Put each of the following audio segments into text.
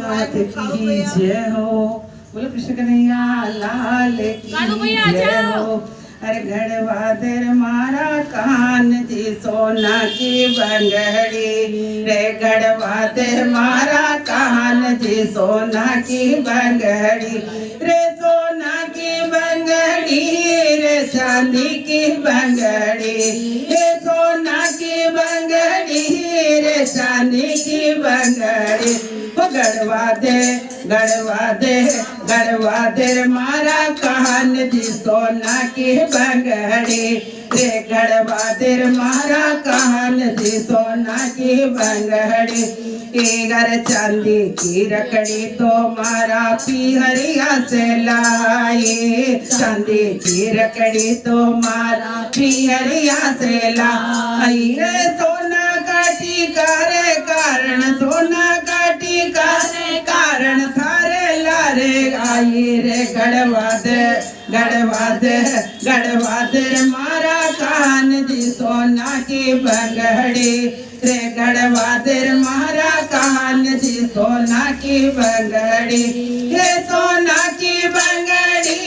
नाथ की जय हो। बोलो कृष्ण कन्हैया लाल की जय हो। अरे गढ़वा दर मारा कान जी सोना की बंगड़ी रे गढ़वा दर मारा कान जी सोना की बंगड़ी रे सोना की बंगड़ी रे चांदी की बंगड़ी रे सोना की बंगड़ी रे चांदी की बंगड़ी गढ़वा दे गढ़वा दे गढ़वा दे मारा कान जी सोना की बंगड़ी रे गढ़वा दे मारा कान जी सोना की बंगड़ी घर चांदी की रकड़ी तो मारा पिहरिया से लाई चांदी की रकड़ी तो मारा पिहरिया से लाई रे सोना काटी करे कारण सोना काटी करे कारण थारे लारे आई रे गढ़वा दे गढ़वा दे गढ़वा दे मारा कान जी सोना की बंगड़ी रे गढ़वा दे मारा कान जी सोना की बंगड़ी रे सोना की बंगड़ी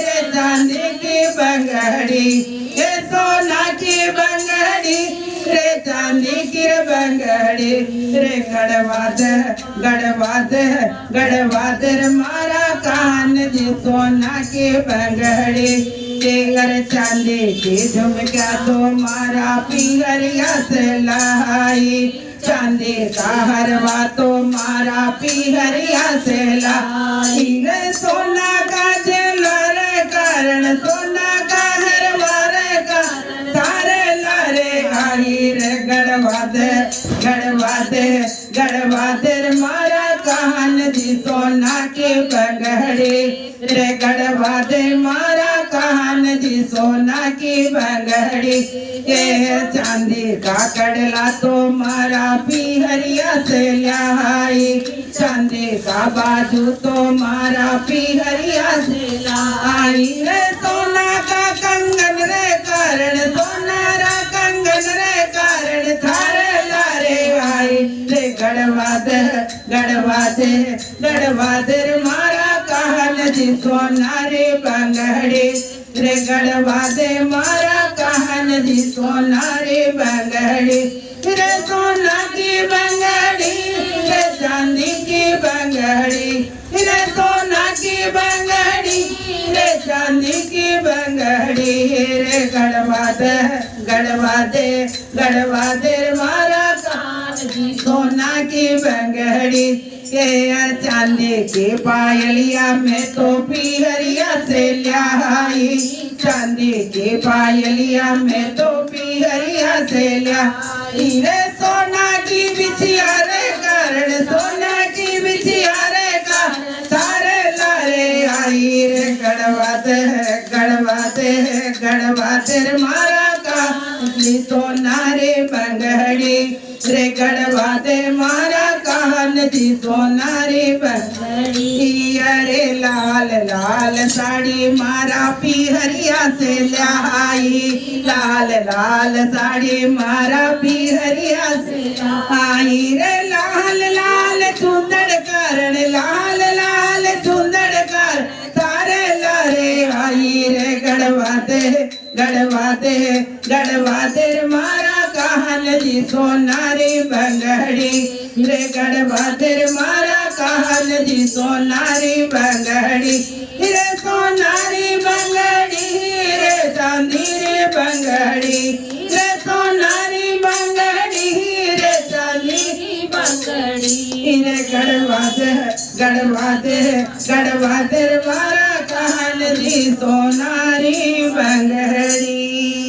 रे चांदी की बंगड़ी रे सोना की बंगड़ी रे चांदी की बंगड़ी रे गढ़वा दे गढ़वा दे गढ़वा दे मारा कान जी सोना की बंगड़ी तेगर चांदी की झुमका तो मारा पिहरिया से लाई चांदी का हरवा तो मारा पिहरिया से लाई रे सोना का झेला रे कारण सोना का हरवा रे कारण तारे लारे आई रे गढ़वा दे गढ़वा दे गढ़वा दे मारा कान जी सोना की बंगड़ी रे गढ़वा दे मारा कान जी सोना की बंगड़ी ये चांदी का कड़ला तो मारा पिहरिया से लाई चांदी का बाजू तो मारा पिहरिया से लाई रे सोना का कंगन रे कारण सोना रा कंगन रे कारण थारे लारे आई रे गढ़वा दे गढ़वा दे गढ़वा दे मारा कान जी सोना रे बंगड़ी रे गढ़वा दे मारा कान जी सोना रे बंगड़ी रे सोना की बंगड़ी रे चांदी की बंगड़ी रे सोना की बंगड़ी रे चांदी की बंगड़ी रे गढ़वा दे गढ़वा दे गढ़वा दे मारा कान जी सोना की बंगड़ी के चांदी की पायलिया में तो पिहरिया से लाई चांदी की पायलिया में तो पिहरिया से लाई रे सोना की बिछिया रे कारण सोना की बिछिया रे कारण सारे लारे आई रे गढ़वा दे गढ़वा दे गढ़वा दे मारा का सोना रे बंगड़ी रे गढ़वा दे मारा कान जी सोना रे बंगड़ी अरे लाल लाल साड़ी मारा पिहरिया से लाई लाल लाल साड़ी मारा पिहरिया से लाई रे लाल लाल चुंदड़ कारण लाल लाल चुंदड़ कर सारे लारे आई रे गढ़वा दे गढ़वा दे गढ़वा दे मारा कान जी सोना रे बंगड़ी रे गढ़वा दे मारा कान जी सोना रे बंगड़ी रे सोना रे बंगड़ी रे चांदी रे बंगड़ी रे सोना रे बंगड़ी रे चांदी बंगड़ी रे गढ़वा दे गढ़वा दे गढ़वा दे मारा कान जी सोना रे बंगड़ी।